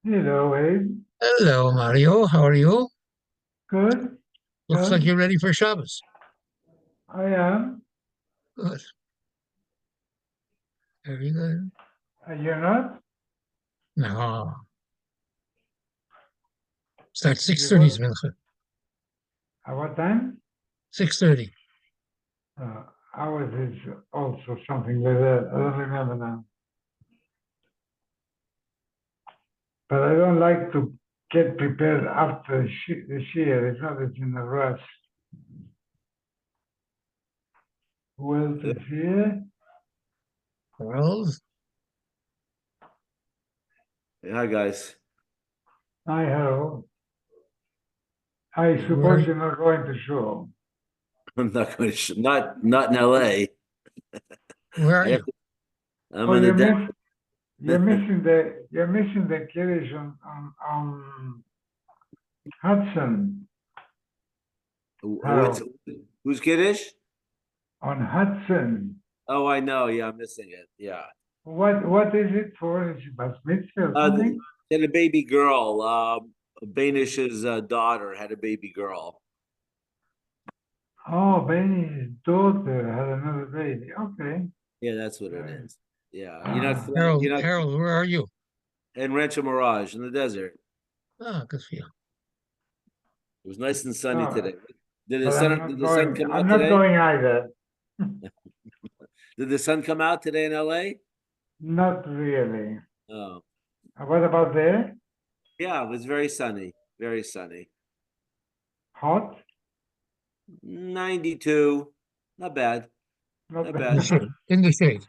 Hello, Abe. Hello, Mario. How are you? Good, Looks like good. you're ready for Shabbos. I am. Good. Very good. You're not? No. Start You what? 6:30, Mincha. At what time? 6:30. Uh, Ours is also something like that. I don't remember now. But I don't like to get prepared after the shear. It's not it's in a rush. Who else is here? 12. Hey, hi guys. Hi, Harold. I Where are suppose you? you're not going to show. I'm not going to not in LA. Where are I have you? to, I'm Oh, in the you're missing the Kiddush on Hudson, what's Harold. who's kiddish? On Hudson. Oh, I know. Yeah, I'm missing it. Yeah. What is it for? Is it Bas Mitzvah or something? They had a baby girl. Banish's daughter had a baby girl. Oh, Benny's daughter had another baby. Okay. Yeah, that's what it Right. is. Yeah, Ah, Harold, you're not Harold, where are you? in Rancho Mirage in the desert. Ah, good for you. It was nice and sunny no, today. Did the but I'm sun not did the sun going. come I'm out not today? going either. Did the sun come out today in LA? Not really. Oh, What about there? yeah, it was very sunny. Very sunny. Hot? 92. Not bad. Not Not In the bad. shade. In the shade.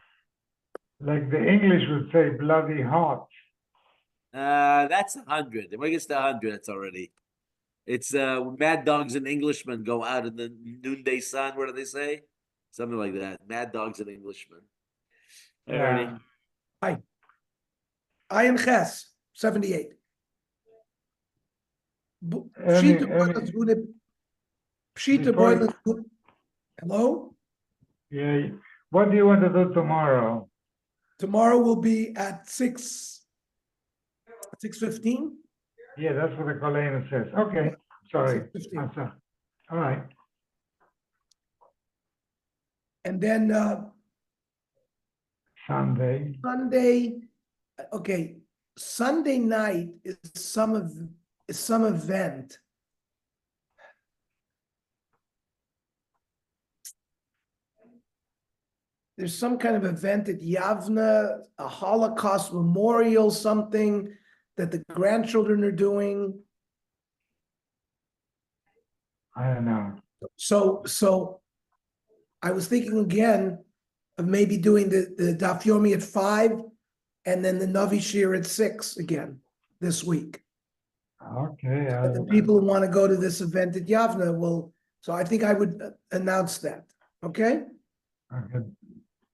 like the English would say, bloody hot. That's 100. When it gets to 100, it's already. It's mad dogs and Englishmen go out in the noonday sun. What do they say? Something like that. Mad dogs and Englishmen. Hey, Ernie. Yeah. Hi, I am Ches, 78. Any, Pshita boilers, Pshita before, boilers. Hello? yeah. What do you want to do tomorrow? Tomorrow will be at 6:15? Yeah, that's what the Colena says. Okay. Sorry. 6:15. All right. And then Sunday. Sunday, okay, Sunday night is some event. There's some kind of event at Yavna, a Holocaust memorial, something that the grandchildren are doing. I don't know. So I was thinking again of maybe doing the Daf Yomi at 5 and then the Navi Shir at 6 again this week. Okay, But the people who want to go to this event at Yavna will, so I think I would announce that, okay? okay.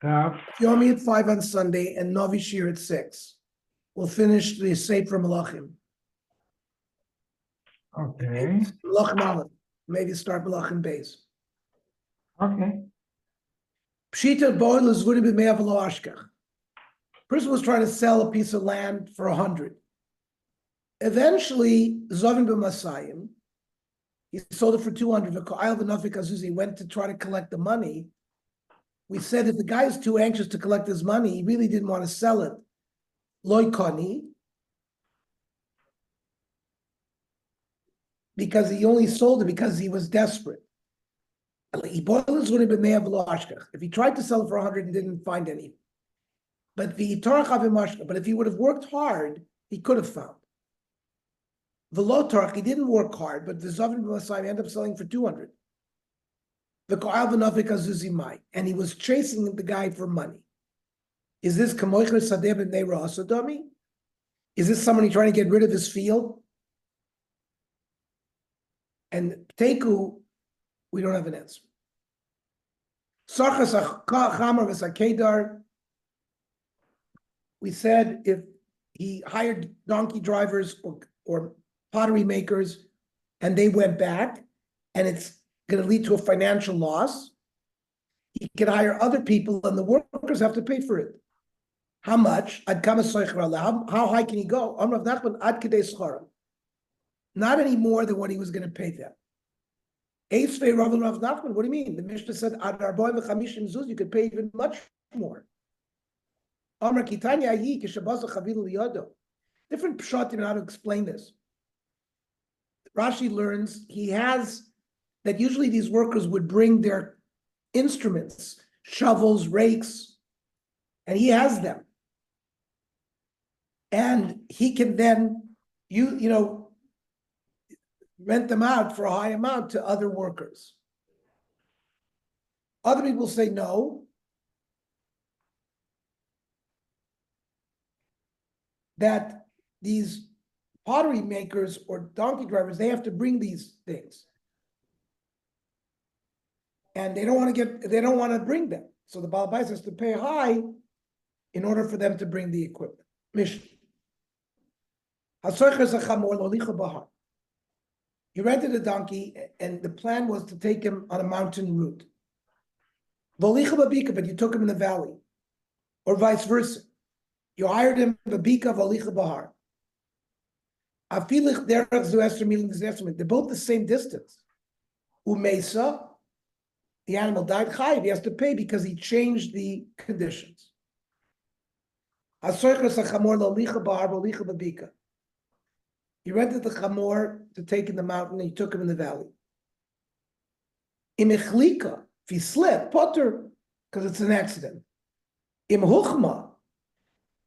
Daf, Yomi at 5 on Sunday and Novi Shir at 6. We'll finish the Sefer Malachim. okay, Malachim Aleph. Maybe start Malachim Beis. okay. Pshita boil is going to be me'avalo ashkach. Person was trying to sell a piece of land for 100. Eventually, Zovin b'Masayim, he sold it for 200. He went to try to collect the money. We said if the guy is too anxious to collect his money, he really didn't want to sell it. Loi koni, because he only sold it because he was desperate. If he tried to sell it for 100 and didn't find any. But if he would have worked hard, he could have found. Velotarch, he didn't work hard, but the Zavin B'Masayim ended up selling for 200. And he was chasing the guy for money. Is this Kamoicher Sadeh B'nei Ra'asadami? Is this somebody trying to get rid of his field? And Teku, we don't have an answer. Sarchas Chamar v'Sakedar. We said if he hired donkey drivers or pottery makers and they went back and it's going to lead to a financial loss, he can hire other people and the workers have to pay for it. How much? How high can he go? Not any more than what he was going to pay them. What do you mean? The Mishnah said you could pay even much more. Different pshat in how to explain this. Rashi learns he has that usually these workers would bring their instruments, shovels, rakes, and he has them. And he can then rent them out for a high amount to other workers. Other people say no. That these pottery makers or donkey drivers, they have to bring these things. And they don't want to bring them. So the Baal Bais has to pay high in order for them to bring the equipment. Mishnah. He rented a donkey, and the plan was to take him on a mountain route. But you took him in the valley, or vice versa. You hired him babika v'alicha bahar. They're both the same distance. Umesa, the animal died chayiv. He has to pay because he changed the conditions. He rented the chamor to take in the mountain, and he took him in the valley. If he slipped, potter, because it's an accident. Im huchma,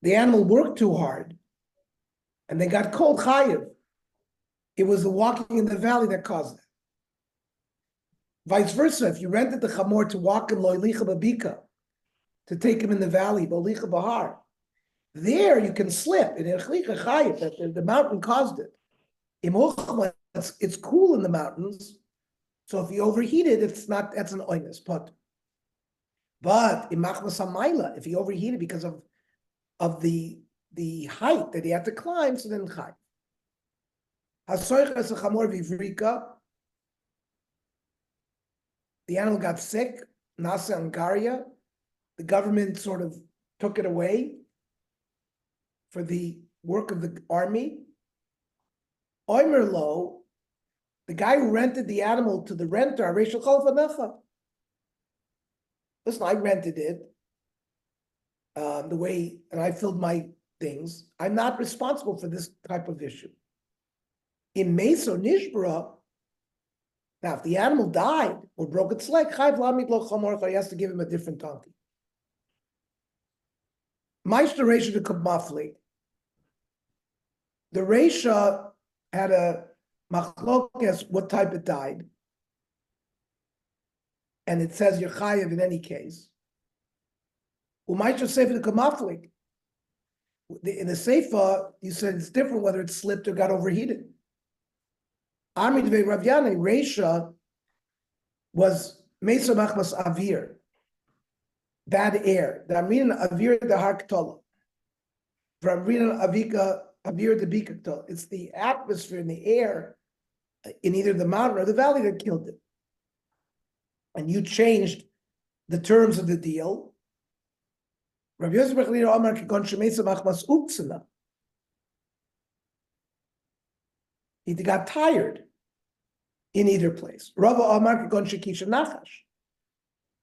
the animal worked too hard, and they got cold chayiv. It was the walking in the valley that caused it. Vice versa, if you rented the chamor to walk in loilicha babika, to take him in the valley, loilicha bahar, there you can slip. In echlicha chayiv, that the mountain caused it. It's cool in the mountains, so if you overheat it, that's an oinus pot. But if he overheated because of the height that he had to climb, so then chayiv. The animal got sick, Nasa Angaria. The government sort of took it away for the work of the army. Oimerlo, the guy who rented the animal to the renter, listen, I rented it the way, and I filled my things. I'm not responsible for this type of issue. In Meso Nishbara, now if the animal died or broke its leg, he has to give him a different donkey. Meister Reisha to Kabmafli. The Reisha had a machlokes what type it died. And it says Yechayev in any case. Umeister Sefer to Kabmafli. In the Sefer, you said it's different whether it slipped or got overheated. Amid ve Rav Yana, Reisha was Mesa Machmas Avir, bad air. The Amrin Avir the Harktola. Vramrin Avika Avir the Bikaktola. It's the atmosphere and the air in either the mountain or the valley that killed it. And you changed the terms of the deal. Rav Yosef Bechlina Omar Kikon Shemesa Machmas Uktsana. He got tired in either place. Rava Omar Kikon Shekisha Nachash.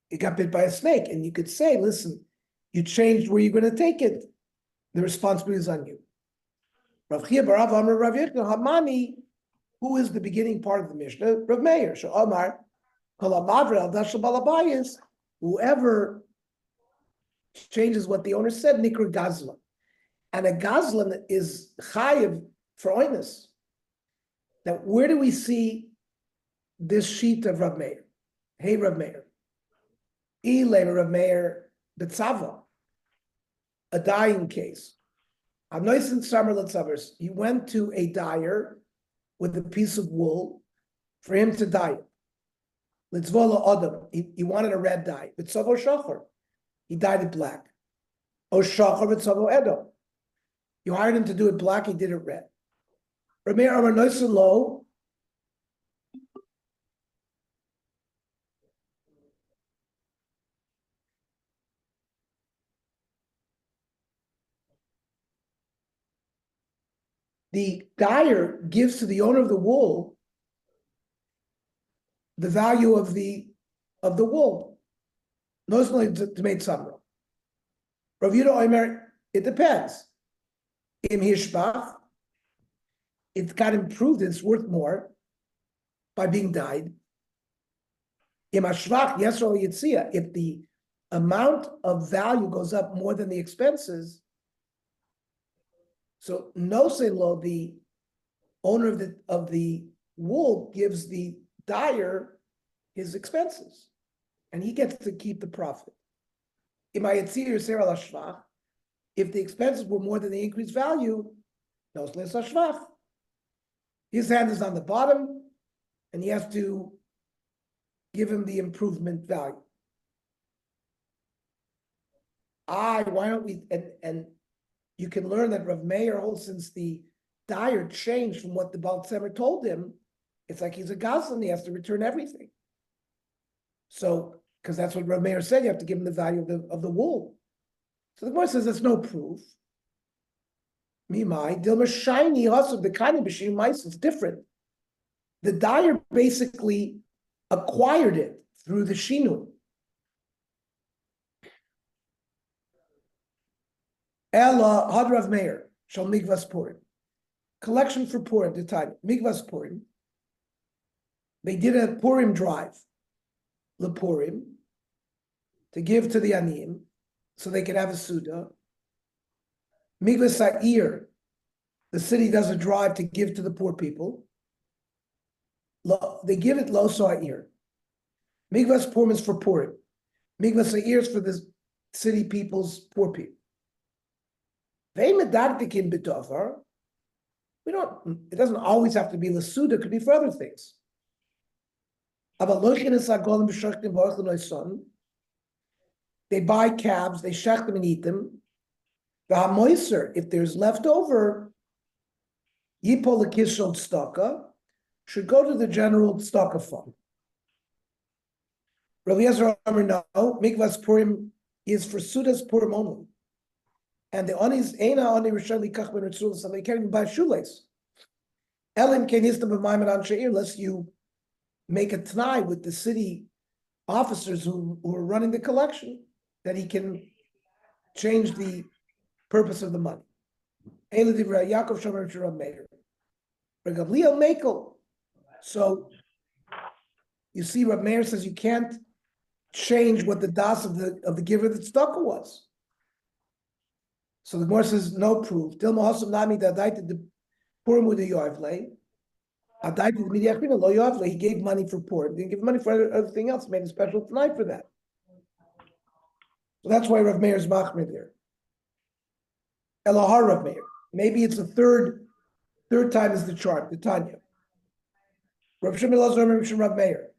He got bit by a snake, and you could say, listen, you changed where you're going to take it. The responsibility is on you. Rav Chia Barav Amar Rav Yechon Hamani, who is the beginning part of the Mishnah? Rav Meir. So Omar, Kol Amadra Al Dashal Balabayis, whoever changes what the owner said, Nikra Gazlan. And a Gazlan is chayiv for oinus. Now, where do we see this sheet of Rav Meir? Hey, Rav Meir. Ilay Rav Meir Betzava, a dying case. Anoisin Samar Letzavers. He went to a dyer with a piece of wool for him to dye it. Litzvola Adam. He wanted a red dye. Betzavo Shachar. He dyed it black. O Shachar Betzavo Edo. You hired him to do it black, he did it red. Rav Meir Amar Noisin Lo. The dyer gives to the owner of the wool the value of the wool. Noisily to make samra. Rav Yehuda Omer, it depends. Im hishbach, it got improved, it's worth more by being dyed. Im hashvach, yes or yitzia, if the amount of value goes up more than the expenses. So no lo, the owner of the wool gives the dyer his expenses, and he gets to keep the profit. If the expenses were more than the increased value, his hand is on the bottom, and he has to give him the improvement value. Why don't we? And you can learn that Rav Meir holds, since the dyer changed from what the Baal Tzemer told him, it's like he's a Gazlan, he has to return everything. So, because that's what Rav Meir said, you have to give him the value of the wool. So the Gemara says that's no proof. Mimai, Dilma shiny also the kind of machine mice is different. The dyer basically acquired it through the shinun. Ella had Rav Meir shall migvas purim. Collection for Purim, the time migvas purim. They did a Purim drive, the Purim, to give to the Aniyim, so they could have a Suda. Migvas Sa'ir, the city does a drive to give to the poor people. They give it Lo Sa'ir. Migvas Purim is for Purim. Migvas Sa'ir is for the city people's poor people. It doesn't always have to be the Suda, it could be for other things. They buy calves, they shech them and eat them. If there's leftover, yipol lekishol tzedakah, should go to the general tzedakah fund. Rav Yezer Amar, no, mikvas Purim is for Sudas Purim only. And the onis eina oni rishali kach ben ritzul, so they can't even buy shoelace. Elim kenistam b'mayman an she'ir, unless you make a t'nai with the city officers who are running the collection, that he can change the purpose of the money. So you see, Rav Meir says you can't change what the das of the giver that tzedakah was. So the Gemara says no proof. Dilma hasam nami da'adaited the Purim with the yoivle. Adaited the midiachbina lo yoivle. He gave money for Purim. Didn't give money for everything else. Made a special tonight for that. So that's why Rav Meir's machmir there. Elahar Rav Meir. Maybe it's the third time is the chart, the Tanya. Rav Shimon Elazar, Rav Shimon Rav Meir.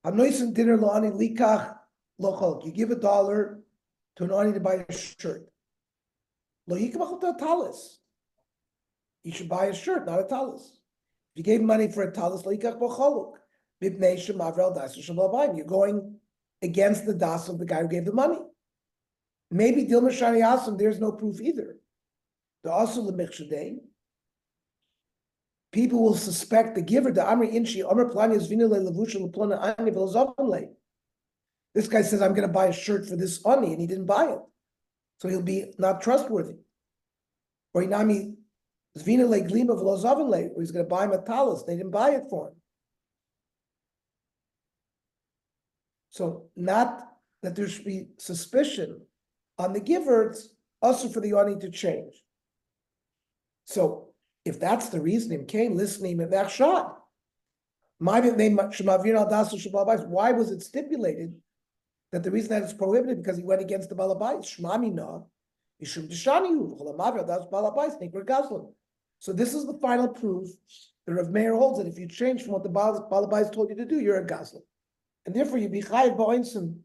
Hanoisen dinner lo'ani likach lochol. You give $1 to an ani to buy a shirt. Lo yikmach a talis. You should buy a shirt, not a talis. If you gave money for a talis, lo yikach b'choluk. Mipnei shemavrel das shemabayim. You're going against the das of the guy who gave the money. Maybe Dilma Shani Asim, there's no proof either. The also the Michshadei. People will suspect the giver, the Amri Inshi, Amr Planius Vinule Levusha Laplana Ani Velozovale. This guy says, I'm going to buy a shirt for this Ani, and he didn't buy it. So he'll be not trustworthy. Or Inami Vinule Glima Velozovale, or he's going to buy him a talis, they didn't buy it for him. So not that there should be suspicion on the giver, it's also for the Ani to change. So if that's the reason him came listening at that shot, why was it stipulated that the reason that it's prohibited because he went against the balabais? So this is the final proof that Rav Meir holds that if you change from what the balabais told you to do, you're a gazlan, and therefore you be chayiv ba'oinsim.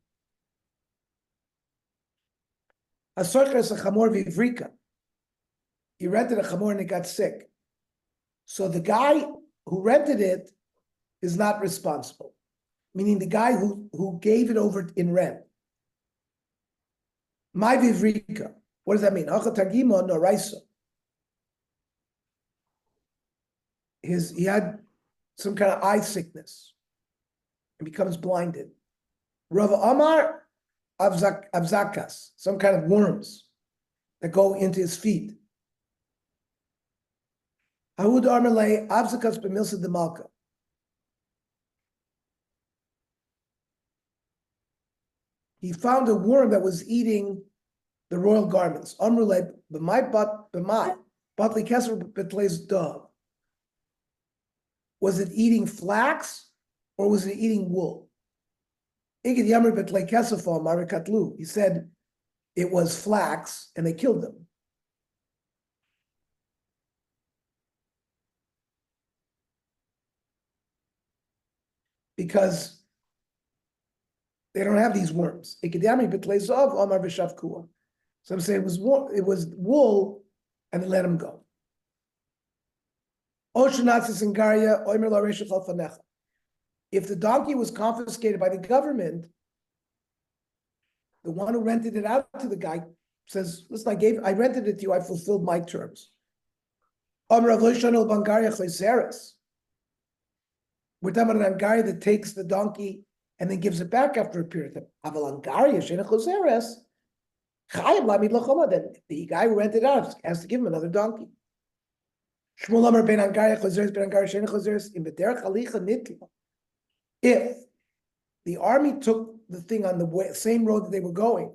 Asorches a chamor v'ivrika. He rented a chamor and it got sick. So the guy who rented it is not responsible, meaning the guy who gave it over in rent. My vivrika. What does that mean? He had some kind of eye sickness and becomes blinded. Rav Amar Avzakas, some kind of worms that go into his feet. Ahud Armalei Avzakas b'milsa de Malka. He found a worm that was eating the royal garments. Amrulei b'mai batli keser b'tleis dove. Was it eating flax or was it eating wool? He said it was flax and they killed them. Because they don't have these worms. So I'm saying it was wool and they let him go. If the donkey was confiscated by the government, the one who rented it out to the guy says, listen, I rented it to you, I fulfilled my terms. We're talking about an Angaria that takes the donkey and then gives it back after a period of time. Then the guy who rented it out has to give him another donkey. If the army took the thing on the same road that they were going,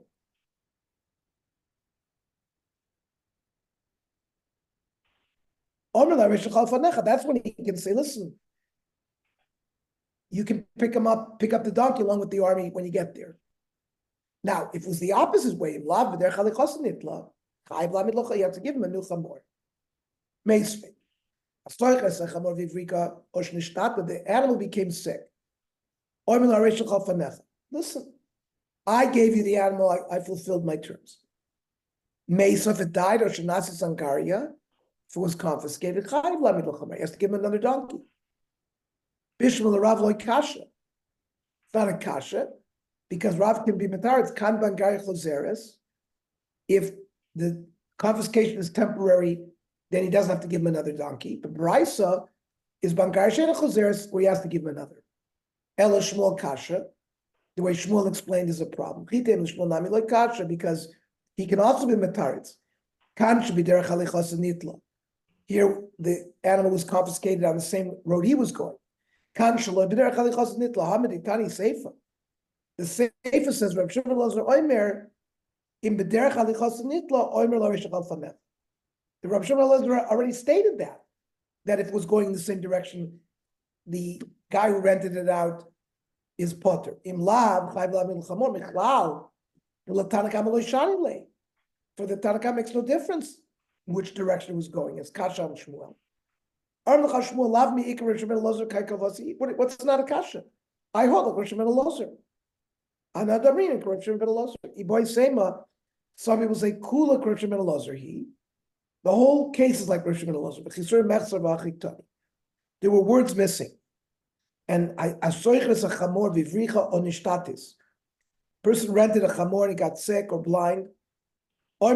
that's when he can say, listen, you can pick up the donkey along with the army when you get there. Now, if it was the opposite way, you have to give him a new chamor. The animal became sick. Listen, I gave you the animal, I fulfilled my terms. If it died, or Shanasis Angaria, if it was confiscated, he has to give him another donkey. Bishmal Rav loy kasha. It's not a kasha, because Rav can be matar, it's kan bangaria choseres. If the confiscation is temporary, then he doesn't have to give him another donkey. But Braisa is bangaria shena choseres, where he has to give him another. Ela Shmuel kasha, the way Shmuel explained is a problem. Chitem Shmuel nami loy kasha, because he can also be mataritz. Kan should be derech halichos nitla. Here, the animal was confiscated on the same road he was going. The Seifa says, Rav Shimon Elazar Omer, in b'derech halichos nitla, Omer lo reshachal fanech. The Rav Shimon Elazar already stated that if it was going in the same direction, the guy who rented it out is potter. Im lav chayv lav milchamor michlal, the Tanakam lo shani le. For the Tanakam makes no difference in which direction it was going. It's kasha and Shmuel. What's not a kasha? I hold like Rosh Hashanah loser. Another meaning Rosh Hashanah loser. Iboy Sema. Some people say Kula Rosh Hashanah loser. The whole case is like Rosh Hashanah loser. There were words missing, and I saw it as a chamor vivricha onishtatis. Person rented a chamor and he got sick or blind. I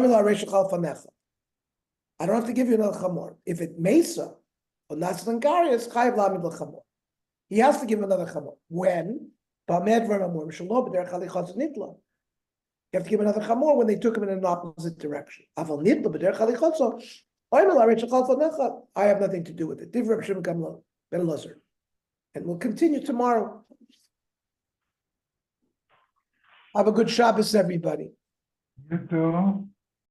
don't have to give you another chamor. If it mesa or naslangaris, chayiv lamid l'chamor. He has to give another chamor. When? You have to give another chamor when they took him in an opposite direction. I have nothing to do with it. And we'll continue tomorrow. Have a good Shabbos, everybody. You too.